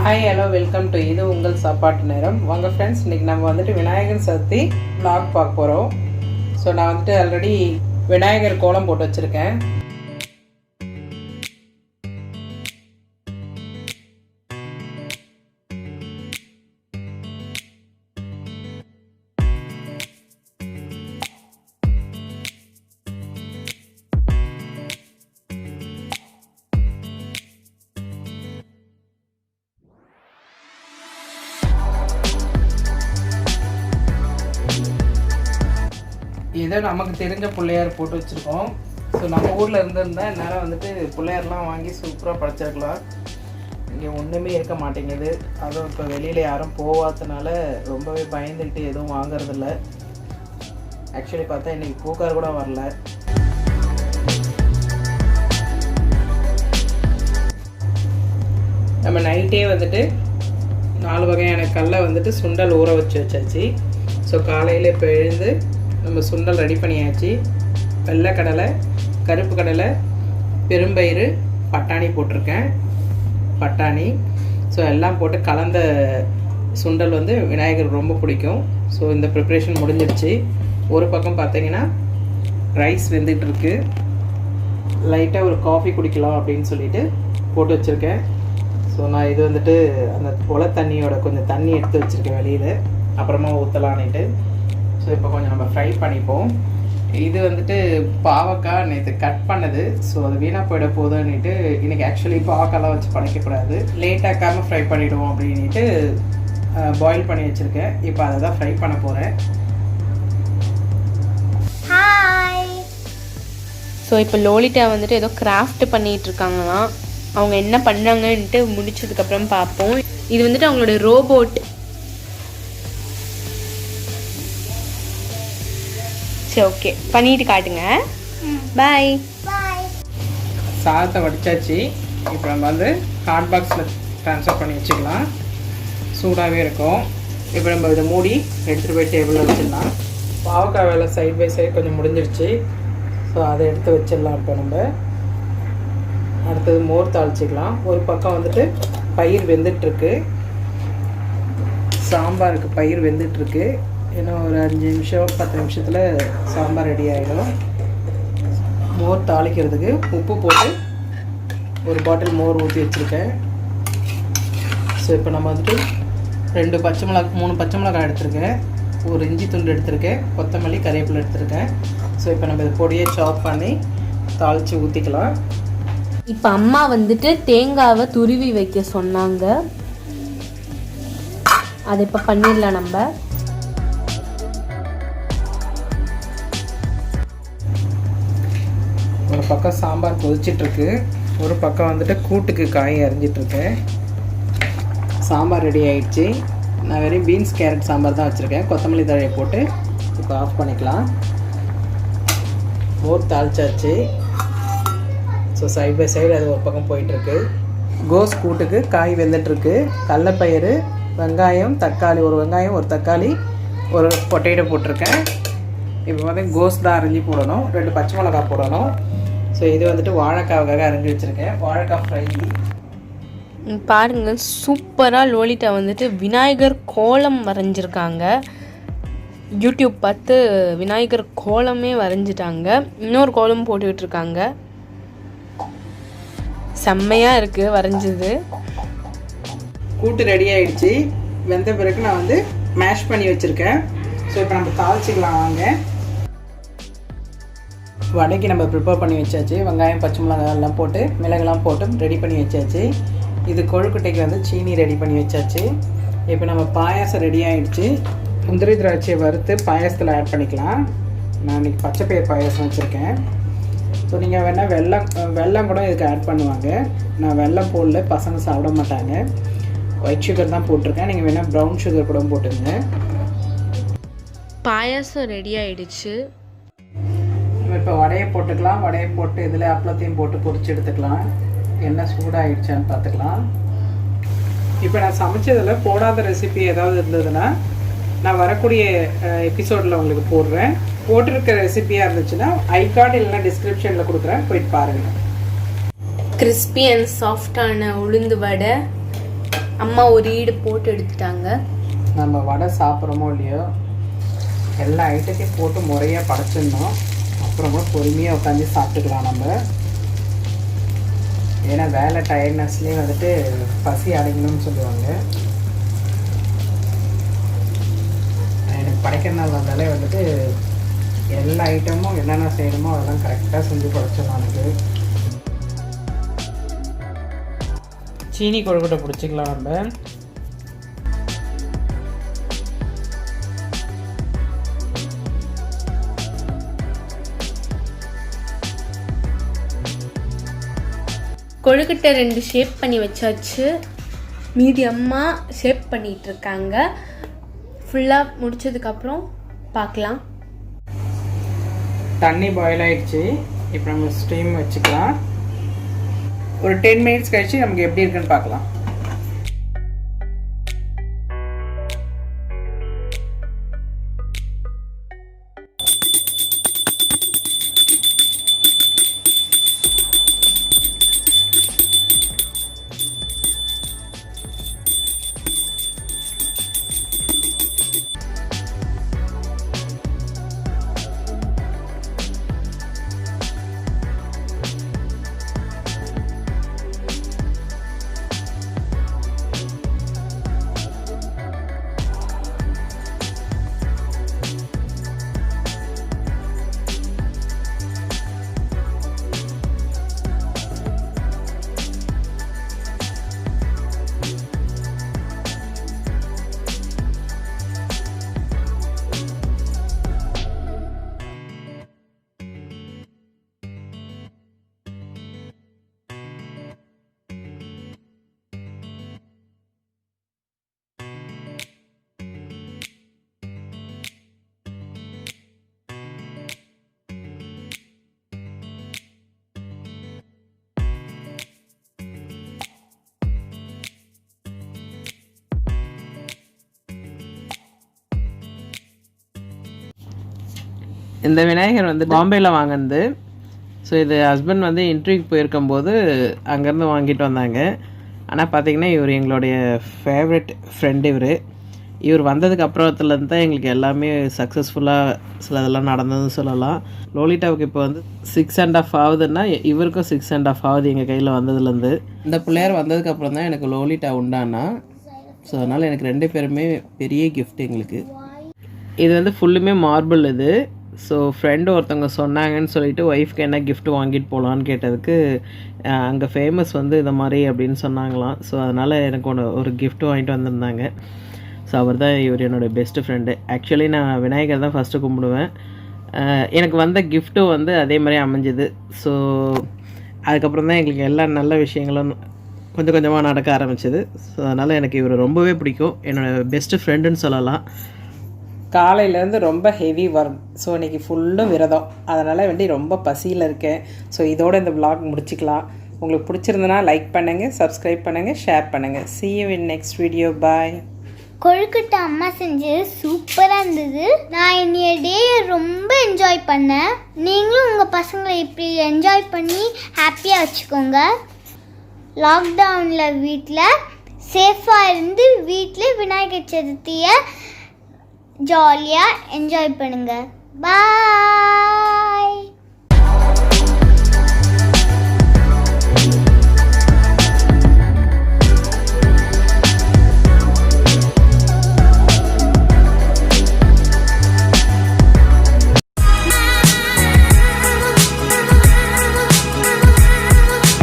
Hi hello welcome to இது உங்கள் சாப்பாட்டு நேரம். வாங்க ஃப்ரெண்ட்ஸ், இன்றைக்கி நம்ம வந்துட்டு விநாயகர் சதுர்த்தி vlog பார்க்க போகிறோம். ஸோ நான் வந்துட்டு ஆல்ரெடி விநாயகர் கோலம் போட்டு வச்சுருக்கேன். ஏதோ நமக்கு தெரிஞ்ச பிள்ளையார் போட்டு வச்சுருக்கோம். ஸோ நம்ம ஊரில் இருந்திருந்தால் என்னால் வந்துட்டு பிள்ளையார்லாம் வாங்கி சூப்பராக படைச்சிருக்கலாம். இங்கே ஒன்றுமே இருக்க மாட்டேங்குது. அதுவும் இப்போ வெளியில் யாரும் போகாதனால ரொம்பவே பயந்துக்கிட்டு எதுவும் வாங்கிறதில்ல. ஆக்சுவலி பார்த்தா இன்றைக்கி பூக்கார் கூட வரல. நம்ம நைட்டே வந்துட்டு 4 வகையான கல்லை வந்துட்டு சுண்டல் ஊற வச்சாச்சு. ஸோ காலையில் இப்போ எழுந்து நம்ம சுண்டல் ரெடி பண்ணியாச்சு. வெள்ளைக்கடலை, கருப்பு கடலை, பெரும்பயிறு, பட்டாணி போட்டிருக்கேன். பட்டாணி ஸோ எல்லாம் போட்டு கலந்த சுண்டல் வந்து விநாயகருக்கு ரொம்ப பிடிக்கும். ஸோ இந்த ப்ரிப்ரேஷன் முடிஞ்சிடுச்சு. ஒரு பக்கம் பார்த்தீங்கன்னா ரைஸ் வெந்துகிட்ருக்கு. லைட்டாக ஒரு காஃபி குடிக்கலாம் அப்படின்னு சொல்லிட்டு போட்டு வச்சுருக்கேன். ஸோ நான் இது வந்துட்டு அந்த உலை தண்ணியோட கொஞ்சம் தண்ணி எடுத்து வச்சுருக்கேன் வெளியில், அப்புறமா ஊற்றலான்ட்டு. ஸோ இப்போ கொஞ்சம் நம்ம ஃப்ரை பண்ணிப்போம். இது வந்துட்டு பாவக்காய் நேற்று கட் பண்ணது. ஸோ அது வீணாக போயிட போதுன்னுட்டு இன்றைக்கி ஆக்சுவலி பாவக்காய்லாம் வச்சு பண்ணிக்கக்கூடாது, லேட்டாக்காமல் ஃப்ரை பண்ணிவிடுவோம் அப்படின்ட்டு பாயில் பண்ணி வச்சுருக்கேன். இப்போ அதை தான் ஃப்ரை பண்ண போகிறேன். ஸோ இப்போ லோலிட்டா வந்துட்டு ஏதோ கிராஃப்ட் பண்ணிகிட்டு இருக்காங்களாம். அவங்க என்ன பண்ணுறாங்கன்ட்டு முடிச்சதுக்கப்புறம் பார்ப்போம். இது வந்துட்டு அவங்களோட ரோபோட். சரி, ஓகே, பண்ணிட்டு காட்டுங்க. பாய். சாதத்தை வடிச்சாச்சு. இப்போ நம்ம வந்து ஹாட் பாக்ஸில் ட்ரான்ஸ்ஃபர் பண்ணி வச்சுக்கலாம். சூடாகவே இருக்கும். இப்போ நம்ம இதை மூடி எடுத்துகிட்டு போய் டேபிளில் வச்சிடலாம். பாவக்காய் வேலை சைட் பை சைடு கொஞ்சம் முடிஞ்சிருச்சு. ஸோ அதை எடுத்து வச்சிடலாம். இப்போ நம்ம அடுத்தது மோர் தாளிச்சிக்கலாம். ஒரு பக்கம் வந்துட்டு பயிர் வெந்துட்டுருக்கு. சாம்பாருக்கு பயிர் வெந்துட்டுருக்கு. இன்னும் ஒரு 5 நிமிஷம் 10 நிமிஷத்தில் சாம்பார் ரெடி ஆகிடும். மோர் தாளிக்கிறதுக்கு உப்பு போட்டு ஒரு பாட்டில் மோர் ஊற்றி வச்சுருக்கேன். ஸோ இப்போ நம்ம வந்துட்டு 3 பச்சை மிளகாய் எடுத்திருக்கேன், ஒரு இஞ்சி துண்டு எடுத்திருக்கேன், கொத்தமல்லி, கறிவேப்பிலை எடுத்திருக்கேன். ஸோ இப்போ நம்ம இதை பொடியை சாப் பண்ணி தாளித்து ஊற்றிக்கலாம். இப்போ அம்மா வந்துட்டு தேங்காவை துருவி வைக்க சொன்னாங்க. அதை இப்போ பண்ணிடலாம். நம்ம ஒரு பக்கம் சாம்பார் கொதிச்சிட்ருக்கு, ஒரு பக்கம் வந்துட்டு கூட்டுக்கு காய் அரிஞ்சிட்ருக்கேன். சாம்பார் ரெடி ஆகிடுச்சு. நான் வெறும் பீன்ஸ் கேரட் சாம்பார் தான் வச்சுருக்கேன். கொத்தமல்லி தழையை போட்டு இப்போ ஆஃப் பண்ணிக்கலாம். மோர் தாளிச்சாச்சு. ஸோ சைட் பை சைடு அது ஒரு பக்கம் போயிட்டுருக்கு. கோஸ் கூட்டுக்கு காய் வெந்துட்டுருக்கு. கடலைப்பயிறு, வெங்காயம், தக்காளி, ஒரு வெங்காயம், ஒரு தக்காளி, ஒரு பொட்டேட்டோ போட்டிருக்கேன். இப்போ வந்து கோஸ் தான் அரிஞ்சு போடணும், 2 பச்சை மிளகாய் போடணும். ஸோ இது வந்துட்டு வாழைக்காவுக்காக அரிஞ்சு வச்சுருக்கேன். வாழைக்காய் ஃப்ரை பாருங்கள். சூப்பராக லோலிட்டா வந்துட்டு விநாயகர் கோலம் வரைஞ்சிருக்காங்க. யூடியூப் பார்த்து விநாயகர் கோலமே வரைஞ்சிட்டாங்க. இன்னொரு கோலம் போட்டுக்கிட்டுருக்காங்க. செம்மையாக இருக்குது வரைஞ்சது. கூட்டு ரெடி ஆகிடுச்சு. வெந்த பிறகு நான் வந்து மேஷ் பண்ணி வச்சுருக்கேன். ஸோ இப்போ நம்ம தாளிச்சிக்கலாம் வாங்க. வடைக்கு நம்ம ப்ரிப்பேர் பண்ணி வச்சாச்சு. வெங்காயம், பச்சை மிளகாய் எல்லாம் போட்டு மிளகுலாம் போட்டு ரெடி பண்ணி வச்சாச்சு. இது கொழுக்கட்டைக்கு வந்து சீனி ரெடி பண்ணி வச்சாச்சு. இப்போ நம்ம பாயாசம் ரெடி ஆகிடுச்சு. முந்திரி திராட்சையை வறுத்து பாயாசத்தில் ஆட் பண்ணிக்கலாம். நான் இன்றைக்கி பச்சைப்பயிர் பாயாசம் வச்சுருக்கேன். ஸோ நீங்கள் வேணால் வெல்லம் கூட இதுக்கு ஆட் பண்ணுவாங்க. நான் வெல்லம் போடல, பசங்க சாப்பிட மாட்டாங்க. ஒயிட் சுகர் தான் போட்டிருக்கேன். நீங்கள் வேணால் ப்ரௌன் சுகர் கூட போட்டுருங்க. பாயாசம் ரெடி ஆகிடுச்சு. இப்போ வடையை போட்டுக்கலாம். வடையை போட்டு இதில் அப்பளத்தையும் போட்டு பொரிச்சு எடுத்துக்கலாம். எண்ணெய் சூடாகிடுச்சான்னு பார்த்துக்கலாம். இப்போ நான் சமைச்சதில் போடாத ரெசிபி ஏதாவது இருந்ததுன்னா நான் வரக்கூடிய எபிசோடில் உங்களுக்கு போடுறேன். போட்டிருக்க ரெசிபியாக இருந்துச்சுன்னா ஐகார்டு இல்லைன்னா டிஸ்கிரிப்ஷனில் கொடுக்குறேன், போயிட்டு பாருங்கள். கிறிஸ்பி அண்ட் சாஃப்டான உளுந்து வடை அம்மா ஒரு ஈடு போட்டு எடுத்துட்டாங்க. நம்ம வடை சாப்பிட்றோமோ இல்லையோ எல்லா ஐட்டத்தையும் போட்டு முறையாக படைச்சிடணும். அப்புறம் கூட பொறுமையாக உட்காந்து சாப்பிட்டுக்கலாம் நம்ம. ஏன்னா வேலை டயர்ட்னஸ்லேயே வந்துட்டு பசி அடைக்கணும்னு சொல்லுவாங்க. எனக்கு படைக்கிற நாள் வந்தாலே வந்துட்டு எல்லா ஐட்டமும் என்னென்ன செய்யணுமோ அதெல்லாம் கரெக்டாக செஞ்சு படைச்சிடலாம். எனக்கு சீனி கொழுக்கட்டை பிடிச்சிக்கலாம் நம்ம. கொழுக்கட்டை 2 ஷேப் பண்ணி வச்சாச்சு. மீதி அம்மா ஷேப் பண்ணிகிட்டு இருக்காங்க. ஃபுல்லாக முடிச்சதுக்கப்புறம் பார்க்கலாம். தண்ணி பாயில் ஆகிடுச்சு. இப்போ நம்ம ஸ்டீம் வச்சுக்கலாம். ஒரு 10 மினிட்ஸ் கழிச்சு நமக்கு எப்படி இருக்குன்னு பார்க்கலாம். இந்த விநாயகர் வந்து பாம்பேயில் வாங்கினது. ஸோ இது ஹஸ்பண்ட் வந்து இன்டர்வியூக்கு போயிருக்கும்போது அங்கேருந்து வாங்கிட்டு வந்தாங்க. ஆனால் பார்த்திங்கன்னா இவர் எங்களுடைய ஃபேவரெட் ஃப்ரெண்டு. இவர் வந்ததுக்கு அப்புறத்துலேருந்து தான் எங்களுக்கு எல்லாமே சக்ஸஸ்ஃபுல்லாக சிலதெல்லாம் நடந்ததுன்னு சொல்லலாம். லோலிட்டாவுக்கு இப்போ வந்து 6.5 ஆகுதுன்னா இவருக்கும் 6.5 ஆகுது எங்கள் கையில் வந்ததுலேருந்து. இந்த பிள்ளையார் வந்ததுக்கப்புறம் தான் எனக்கு லோலிட்டா உண்டானா. ஸோ அதனால் எனக்கு 2 பேருமே பெரிய கிஃப்ட் எங்களுக்கு. இது வந்து ஃபுல்லுமே மார்பிள் இது. ஸோ ஃப்ரெண்டு ஒருத்தவங்க சொன்னாங்கன்னு சொல்லிவிட்டு ஒய்ஃப்க்கு என்ன கிஃப்ட் வாங்கிட்டு போகலான்னு கேட்டதுக்கு அங்கே ஃபேமஸ் வந்து இந்த மாதிரி அப்படின்னு சொன்னாங்களாம். ஸோ அதனால் எனக்கு ஒரு கிஃப்ட் வாங்கிட்டு வந்திருந்தாங்க. ஸோ அவர் தான் இவர் என்னோடய பெஸ்ட்டு ஃப்ரெண்டு. ஆக்சுவலி நான் விநாயகர் தான் ஃபஸ்ட்டு கும்பிடுவேன். எனக்கு வந்த கிஃப்ட்டும் வந்து அதே மாதிரி அமைஞ்சுது. ஸோ அதுக்கப்புறம் தான் எங்களுக்கு எல்லா நல்ல விஷயங்களும் கொஞ்சம் கொஞ்சமாக நடக்க ஆரம்பிச்சிது. ஸோ அதனால் எனக்கு இவர் ரொம்பவே பிடிக்கும். என்னோடய பெஸ்ட்டு ஃப்ரெண்டுன்னு சொல்லலாம். காலையிலேருந்து ரொம்ப ஹெவி ஒர்க். ஸோ இன்றைக்கி ஃபுல்லும் விரதம். அதனால் வேண்டி ரொம்ப பசியில் இருக்கேன். ஸோ இதோடு இந்த vlog முடிச்சிக்கலாம். உங்களுக்கு பிடிச்சிருந்தனா லைக் பண்ணுங்கள், சப்ஸ்கிரைப் பண்ணுங்கள், ஷேர் பண்ணுங்கள். See you in next video. Bye. கொழுக்கட்டை அம்மா செஞ்சது சூப்பராக இருந்தது. நான் என்னைய டேயை ரொம்ப என்ஜாய் பண்ணேன். நீங்களும் உங்கள் பசங்களை இப்படி என்ஜாய் பண்ணி ஹாப்பியாக வச்சுக்கோங்க. லாக்டவுனில் வீட்டில் சேஃபாக இருந்து வீட்டில் விநாயகர் சதுர்த்தியை ஜாலியாக என்ஜாய் பண்ணுங்கள். பாய்.